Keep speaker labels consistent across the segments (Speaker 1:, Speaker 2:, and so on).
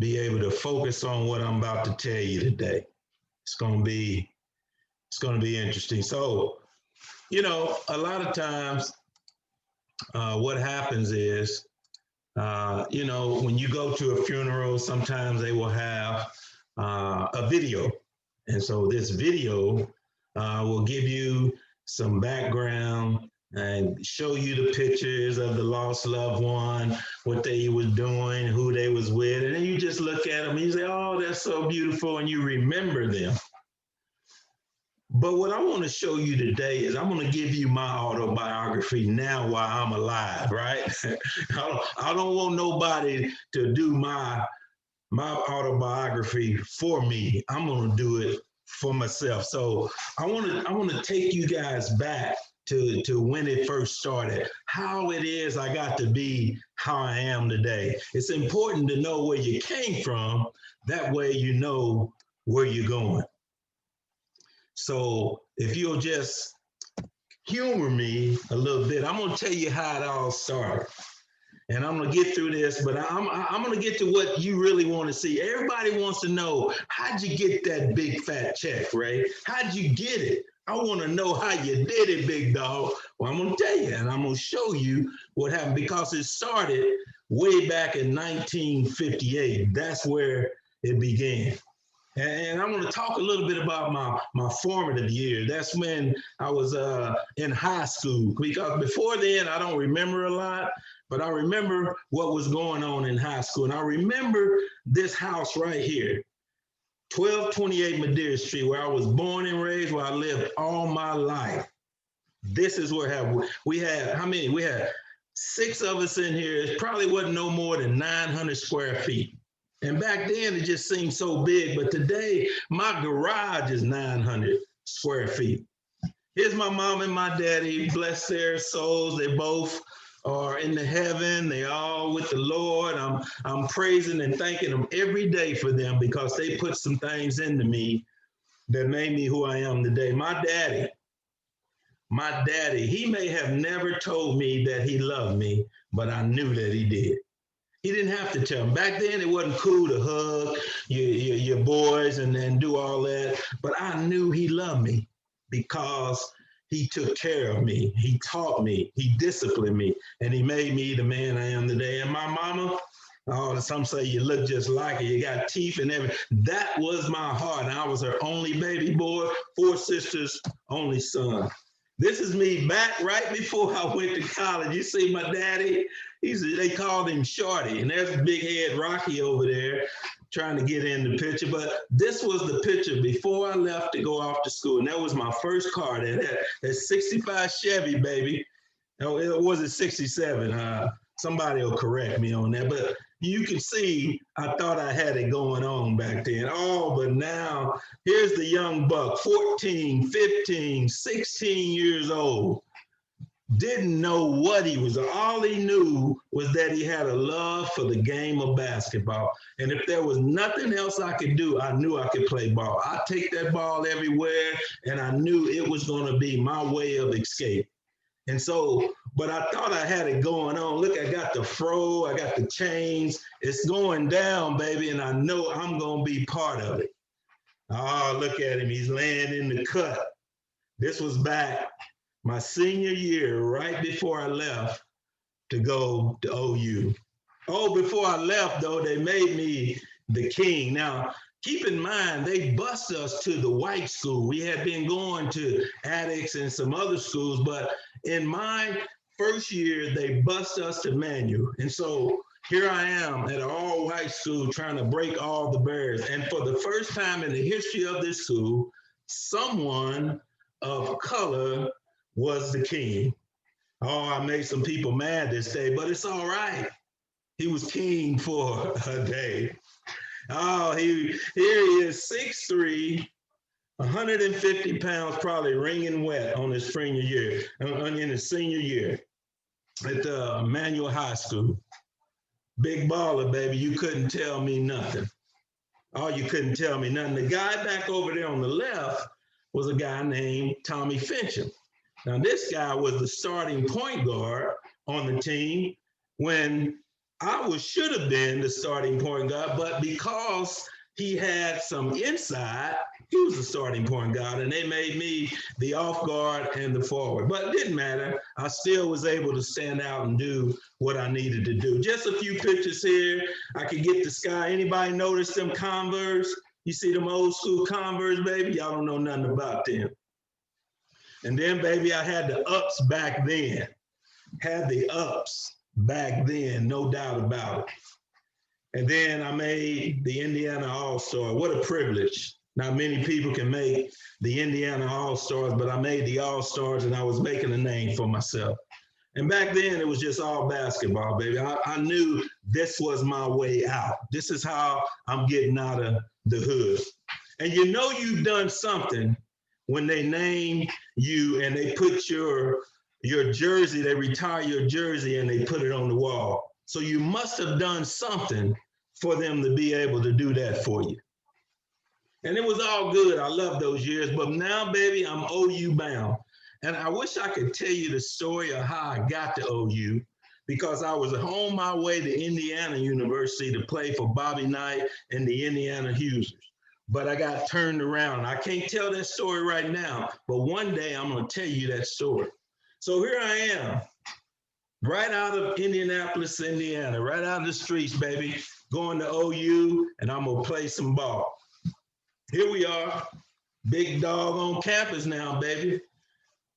Speaker 1: be able to focus on what I'm about to tell you today. It's going to be interesting. So, a lot of times what happens is, when you go to a funeral, sometimes they will have a video. And so this video will give you some background and show you the pictures of the lost loved one, what they was doing, who they was with. And then you just look at them and you say, oh, that's so beautiful. And you remember them. But what I want to show you today is I'm going to give you my autobiography now while I'm alive, right? I don't want nobody to do my autobiography for me. I'm going to do it for myself. So I want to take you guys back to when it first started, how it is I got to be how I am today. It's important to know where you came from. That way you know where you're going. So if you'll just humor me a little bit, I'm going to tell you how it all started. And I'm going to get through this, but I'm going to get to what you really want to see. Everybody wants to know, how'd you get that big fat check, Ray? How'd you get it? I want to know how you did it, big dog. Well, I'm going to tell you, and I'm going to show you what happened, because it started way back in 1958. That's where it began. And I want to talk a little bit about my formative years. That's when I was in high school, because before then, I don't remember a lot, but I remember what was going on in high school. And I remember this house right here, 1228 Madeira Street, where I was born and raised, where I lived all my life. This is where we had, how many? We had 6 of us in here. It probably wasn't no more than 900 square feet. And back then, it just seemed so big. But today, my garage is 900 square feet. Here's my mom and my daddy. Bless their souls. They both are in the heaven. They all with the Lord. I'm praising and thanking them every day for them, because they put some things into me that made me who I am today. My daddy, he may have never told me that he loved me, but I knew that he did. He didn't have to tell me. Back then, it wasn't cool to hug your boys and do all that. But I knew he loved me because he took care of me. He taught me. He disciplined me. And he made me the man I am today. And my mama, oh, some say you look just like her. You got teeth and everything. That was my heart. And I was her only baby boy, 4 sisters, only son. This is me back right before I went to college. You see my daddy? They called him Shorty, and there's big head Rocky over there trying to get in the picture. But this was the picture before I left to go off to school. And that was my first car, that 65 Chevy, baby. No, it wasn't 67. Somebody will correct me on that. But you can see, I thought I had it going on back then. Oh, but now here's the young buck, 14, 15, 16 years old. Didn't know what he was. All he knew was that he had a love for the game of basketball. And if there was nothing else I could do, I knew I could play ball. I'd take that ball everywhere, and I knew it was going to be my way of escape. And so, but I thought I had it going on. Look, I got the fro, I got the chains. It's going down, baby, and I know I'm going to be part of it. Oh, look at him. He's laying in the cut. This was back my senior year, right before I left to go to OU. Oh, before I left, though, they made me the king. Now, keep in mind, they bused us to the white school. We had been going to Addicts and some other schools, but in my first year, they bused us to Manual. And so here I am at an all-white school trying to break all the barriers. And for the first time in the history of this school, someone of color was the king. Oh, I made some people mad this day, but it's all right. He was king for a day. Oh, here he is, 6'3", 150 pounds, probably wringing wet on his senior year, in his senior year at the Manual High School. Big baller, baby. You couldn't tell me nothing. Oh, you couldn't tell me nothing. The guy back over there on the left was a guy named Tommy Fincham. Now, this guy was the starting point guard on the team when should have been the starting point guard, but because he had some inside, he was the starting point guard, and they made me the off guard and the forward. But it didn't matter. I still was able to stand out and do what I needed to do. Just a few pictures here. I could get the sky. Anybody notice them Converse? You see them old school Converse, baby? Y'all don't know nothing about them. And then, baby, I had the ups back then. Had the ups back then, no doubt about it. And then I made the Indiana All-Star. What a privilege. Not many people can make the Indiana All-Stars, but I made the All-Stars and I was making a name for myself. And back then it was just all basketball, baby. I knew this was my way out. This is how I'm getting out of the hood. And you know you've done something when they name you and they put your jersey, they retire your jersey and they put it on the wall. So you must have done something for them to be able to do that for you. And it was all good. I love those years. But now, baby, I'm OU bound. And I wish I could tell you the story of how I got to OU, because I was on my way to Indiana University to play for Bobby Knight and the Indiana Hoosiers. But I got turned around. I can't tell that story right now, but one day I'm going to tell you that story. So here I am, right out of Indianapolis, Indiana, right out of the streets, baby, going to OU, and I'm going to play some ball. Here we are, big dog on campus now, baby.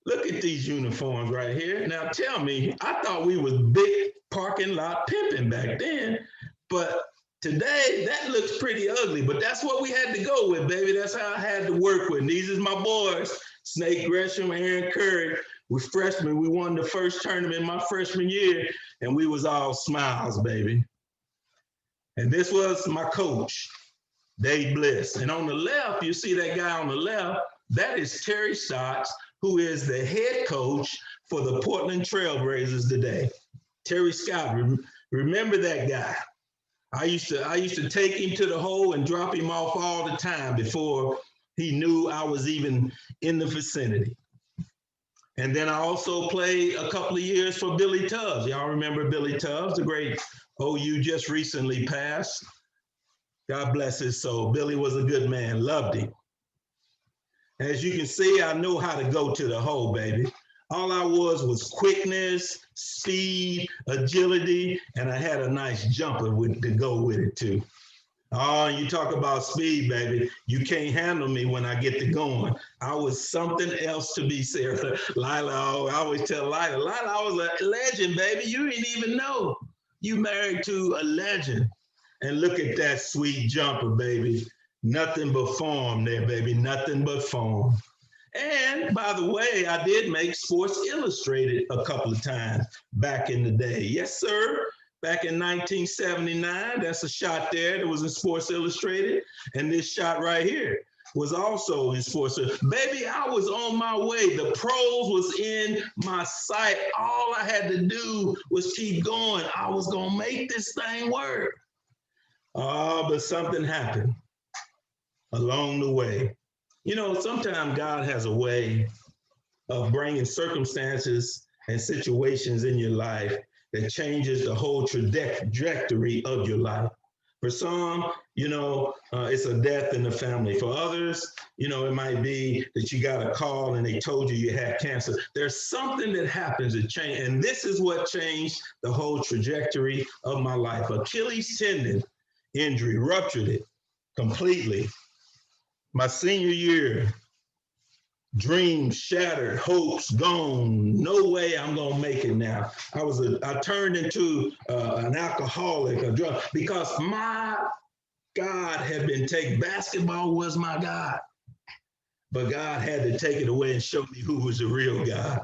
Speaker 1: Look at these uniforms right here. Now tell me, I thought we was big parking lot pimping back then, but today that looks pretty ugly, but that's what we had to go with, baby. That's how I had to work with. And these is my boys, Snake Gresham, Aaron Curry. We're freshmen. We won the first tournament my freshman year, and we was all smiles, baby. And this was my coach, Dave Bliss. And on the left, you see that guy on the left, that is Terry Stotts, who is the head coach for the Portland Trailblazers today. Terry Scott, remember that guy. I used to take him to the hole and drop him off all the time before he knew I was even in the vicinity. And then I also played a couple of years for Billy Tubbs. Y'all remember Billy Tubbs, the great OU just recently passed. God bless his soul. Billy was a good man, loved him. As you can see, I know how to go to the hole, baby. All I was quickness, speed, agility, and I had a nice jumper to go with it too. Oh, you talk about speed, baby. You can't handle me when I get to going. I was something else to be serious. Lila, I always tell Lila, I was a legend, baby. You didn't even know. You married to a legend. And look at that sweet jumper, baby. Nothing but form there, baby. Nothing but form. And by the way, I did make Sports Illustrated a couple of times back in the day. Yes, sir. Back in 1979, that's a shot there that was in Sports Illustrated. And this shot right here was also in Sports Illustrated. Baby, I was on my way. The pros was in my sight. All I had to do was keep going. I was going to make this thing work. Oh, but something happened along the way. You know, sometimes God has a way of bringing circumstances and situations in your life that changes the whole trajectory of your life. For some, you know, it's a death in the family. For others, you know, it might be that you got a call and they told you you had cancer. There's something that happens that change, and this is what changed the whole trajectory of my life. Achilles tendon injury ruptured it completely. My senior year, dreams shattered, hopes gone. No way I'm gonna make it now. I turned into an alcoholic, a drug, because my God had been taken. Basketball was my God, but God had to take it away and show me who was the real God.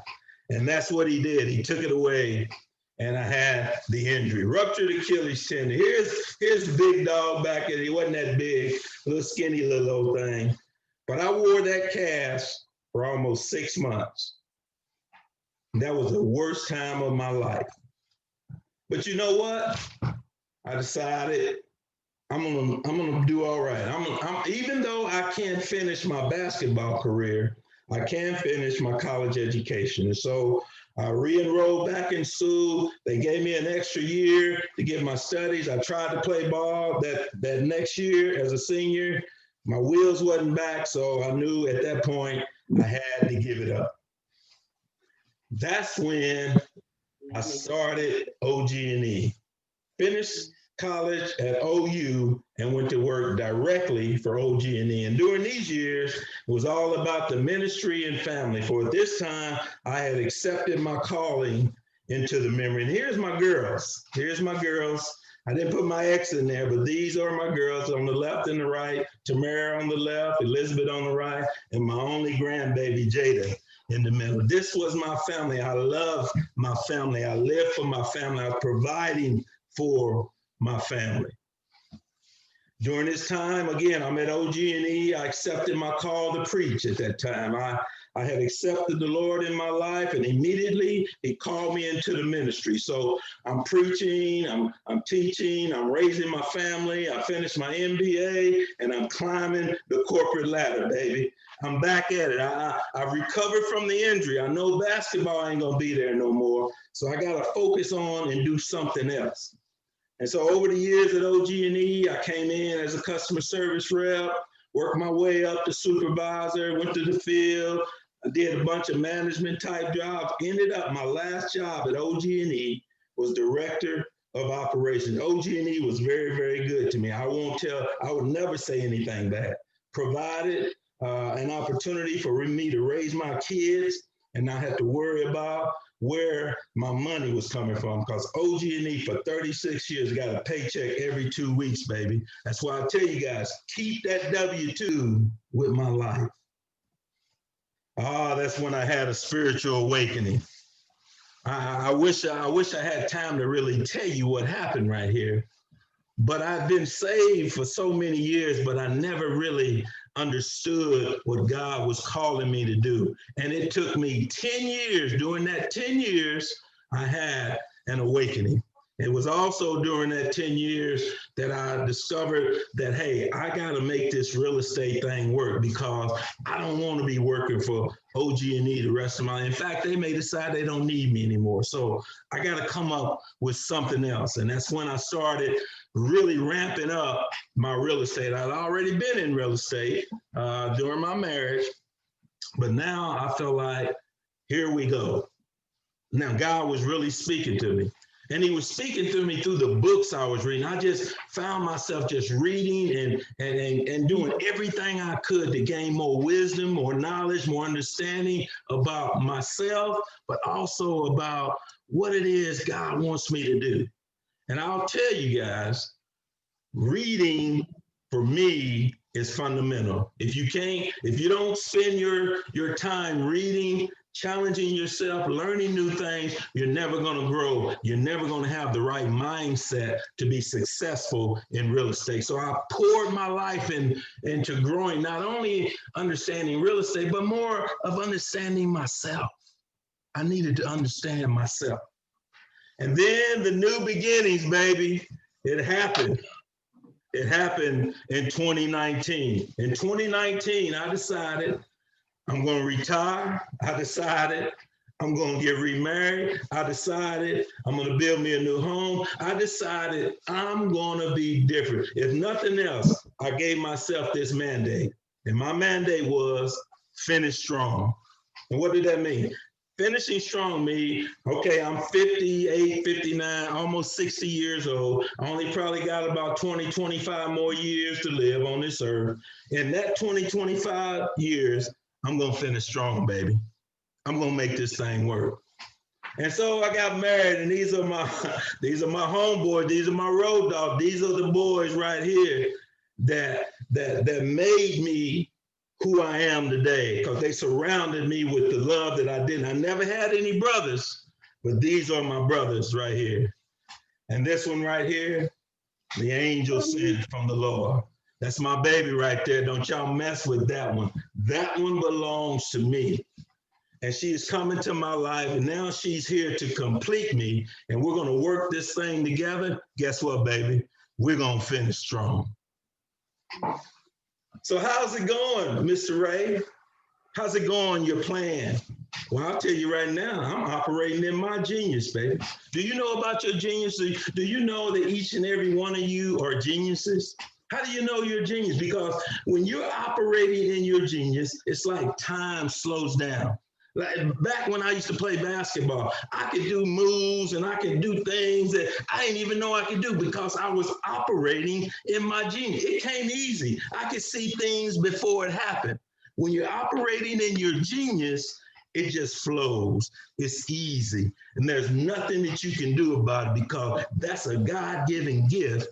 Speaker 1: And that's what he did. He took it away, and I had the injury. Ruptured Achilles tendon. Here's the big dog back there. He wasn't that big, little skinny little old thing. But I wore that cast for almost 6 months. That was the worst time of my life. But you know what? I decided I'm gonna do all right. Even though I can't finish my basketball career, I can finish my college education. And so I re-enrolled back in school. They gave me an extra year to get my studies. I tried to play ball that next year as a senior. My wheels wasn't back, so I knew at that point I had to give it up. That's when I started OG&E. Finished college at OU and went to work directly for OG&E. And during these years, it was all about the ministry and family. For at this time, I had accepted my calling into the memory. And here's my girls. Here's my girls. I didn't put my ex in there, but these are my girls on the left and the right. Tamara on the left, Elizabeth on the right, and my only grandbaby, Jada, in the middle. This was my family. I love my family. I live for my family. I'm providing for my family. During this time, again, I'm at OG&E. I accepted my call to preach at that time. I had accepted the Lord in my life, and immediately He called me into the ministry. So I'm preaching, I'm teaching, I'm raising my family. I finished my MBA, and I'm climbing the corporate ladder, baby. I'm back at it. I've recovered from the injury. I know basketball ain't gonna be there no more. So I gotta focus on and do something else. And so over the years at OG&E, I came in as a customer service rep, worked my way up to supervisor, went to the field. I did a bunch of management type jobs. Ended up my last job at OG&E was director of operations. OG&E was very, very good to me. I would never say anything bad. Provided an opportunity for me to raise my kids and not have to worry about where my money was coming from, because OG&E for 36 years got a paycheck every 2 weeks, baby. That's why I tell you guys, keep that W-2 with my life. That's when I had a spiritual awakening. I wish I had time to really tell you what happened right here. But I've been saved for so many years, but I never really understood what God was calling me to do. And it took me 10 years. During that 10 years, I had an awakening. It was also during that 10 years that I discovered that, hey, I got to make this real estate thing work, because I don't want to be working for OG&E the rest of my life. In fact, they may decide they don't need me anymore. So I got to come up with something else. And that's when I started really ramping up my real estate. I'd already been in real estate during my marriage, but now I feel like, here we go. Now God was really speaking to me. And He was speaking to me through the books I was reading. I just found myself just reading and doing everything I could to gain more wisdom, more knowledge, more understanding about myself, but also about what it is God wants me to do. And I'll tell you guys, reading for me is fundamental. If you don't spend your time reading, challenging yourself, learning new things, you're never going to grow. You're never going to have the right mindset to be successful in real estate. So I poured my life into growing, not only understanding real estate, but more of understanding myself. I needed to understand myself. And then the new beginnings, baby, it happened. It happened in 2019. In 2019, I decided I'm going to retire. I decided I'm going to get remarried. I decided I'm going to build me a new home. I decided I'm going to be different. If nothing else, I gave myself this mandate. And my mandate was finish strong. And what did that mean? Finishing strong means, okay, I'm 58, 59, almost 60 years old. I only probably got about 20, 25 more years to live on this earth. In that 20, 25 years, I'm going to finish strong, baby. I'm going to make this thing work. And so I got married, and these are my homeboys. These are my road dogs. These are the boys right here that made me who I am today, because they surrounded me with the love that I didn't. I never had any brothers, but these are my brothers right here. And this one right here, the angel sent from the Lord. That's my baby right there. Don't y'all mess with that one. That one belongs to me. And she is coming to my life, and now she's here to complete me, and we're going to work this thing together. Guess what, baby? We're going to finish strong. So how's it going, Mr. Ray? How's it going, your plan? Well, I'll tell you right now, I'm operating in my genius, baby. Do you know about your genius? Do you know that each and every one of you are geniuses? How do you know you're a genius? Because when you're operating in your genius, it's like time slows down. Like back when I used to play basketball, I could do moves and I could do things that I didn't even know I could do because I was operating in my genius. It came easy. I could see things before it happened. When you're operating in your genius, it just flows. It's easy. And there's nothing that you can do about it because that's a God-given gift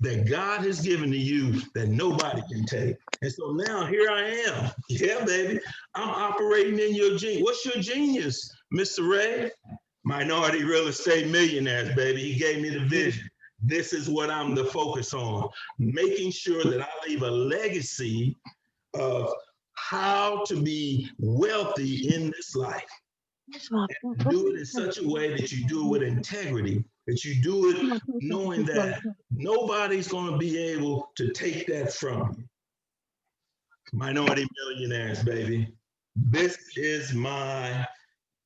Speaker 1: that God has given to you that nobody can take. And so now here I am. Yeah, baby. I'm operating in your genius. What's your genius, Mr. Ray? Minority Real Estate Millionaires, baby. He gave me the vision. This is what I'm the focus on, making sure that I leave a legacy of how to be wealthy in this life. And do it in such a way that you do it with integrity, that you do it knowing that nobody's going to be able to take that from you. Minority Millionaires, baby. This is my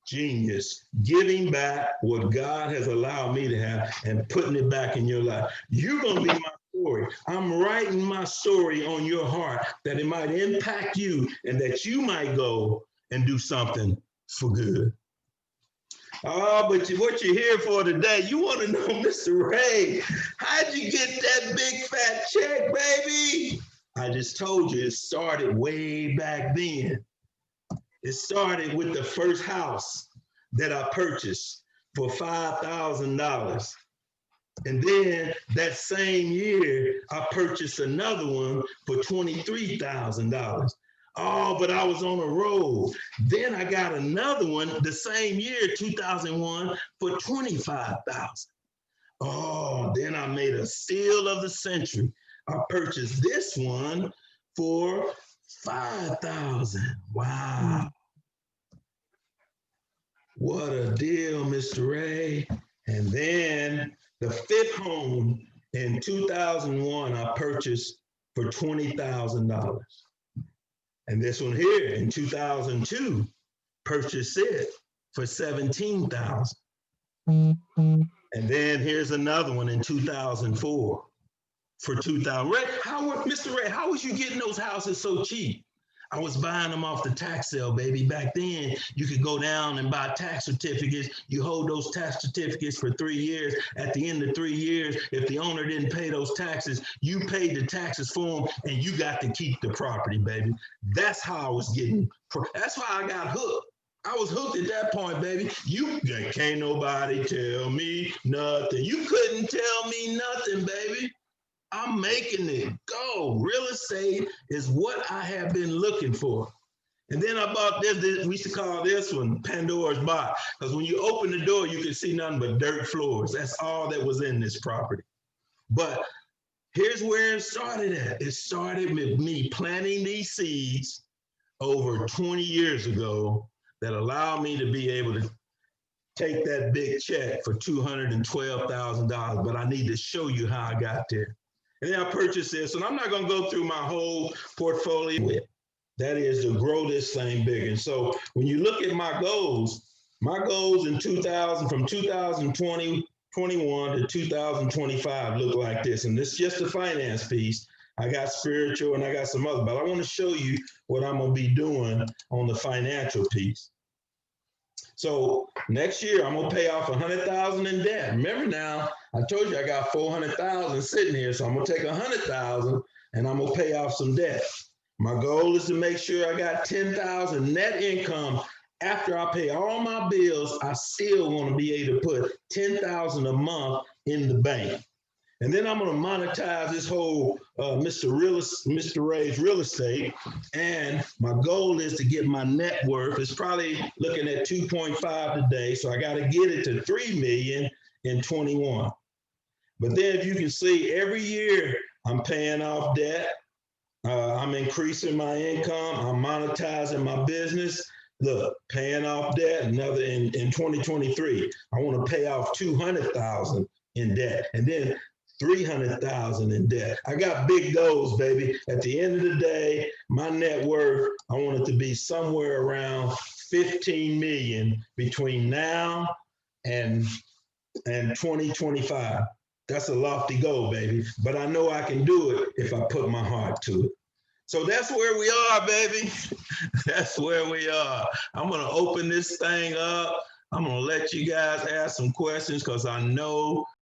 Speaker 1: genius, giving back what God has allowed me to have and putting it back in your life. You're going to be my story. I'm writing my story on your heart that it might impact you and that you might go and do something for good. Oh, but what you're here for today, you want to know, Mr. Ray, how'd you get that big fat check, baby? I just told you it started way back then. It started with the first house that I purchased for $5,000. And then that same year, I purchased another one for $23,000. Oh, but I was on a roll. Then I got another one the same year, 2001, for $25,000. Oh, then I made a steal of the century. I purchased this one for $5,000. Wow. What a deal, Mr. Ray. And then the fifth home in 2001, I purchased for $20,000. And this one here in 2002, purchased it for $17,000. And then here's another one in 2004 for $2,000. Ray, Mr. Ray, how was you getting those houses so cheap? I was buying them off the tax sale, baby. Back then, you could go down and buy tax certificates. You hold those tax certificates for 3 years. At the end of 3 years, if the owner didn't pay those taxes, you paid the taxes for them, and you got to keep the property, baby. That's how I was getting. That's why I got hooked. I was hooked at that point, baby. Can't nobody tell me nothing. You couldn't tell me nothing, baby. I'm making it go. Real estate is what I have been looking for. And then I bought this, we used to call this one Pandora's box, because when you open the door, you can see nothing but dirt floors. That's all that was in this property. But here's where it started at. It started with me planting these seeds over 20 years ago that allowed me to be able to take that big check for $212,000. But I need to show you how I got there. And then I purchased this, and I'm not going to go through my whole portfolio with. That is to grow this thing bigger. And so when you look at my goals in 2000, from 2021 to 2025 look like this. And this is just the finance piece. I got spiritual and I got some other, but I want to show you what I'm going to be doing on the financial piece. So next year, I'm going to pay off $100,000 in debt. Remember now, I told you I got $400,000 sitting here. So I'm going to take $100,000 and I'm going to pay off some debt. My goal is to make sure I got $10,000 net income. After I pay all my bills, I still want to be able to put $10,000 a month in the bank. And then I'm going to monetize this whole Mr. Ray's real estate. And my goal is to get my net worth. It's probably looking at 2.5 today. So I got to get it to 3 million in 21. But then if you can see, every year I'm paying off debt. I'm increasing my income. I'm monetizing my business. Look, paying off debt, another in 2023. I want to pay off $200,000 in debt. And then 300,000 in debt. I got big goals, baby. At the end of the day, my net worth, I want it to be somewhere around 15 million between now and 2025. That's a lofty goal, baby. But I know I can do it if I put my heart to it. So that's where we are, baby. That's where we are. I'm going to open this thing up. I'm going to let you guys ask some questions because I know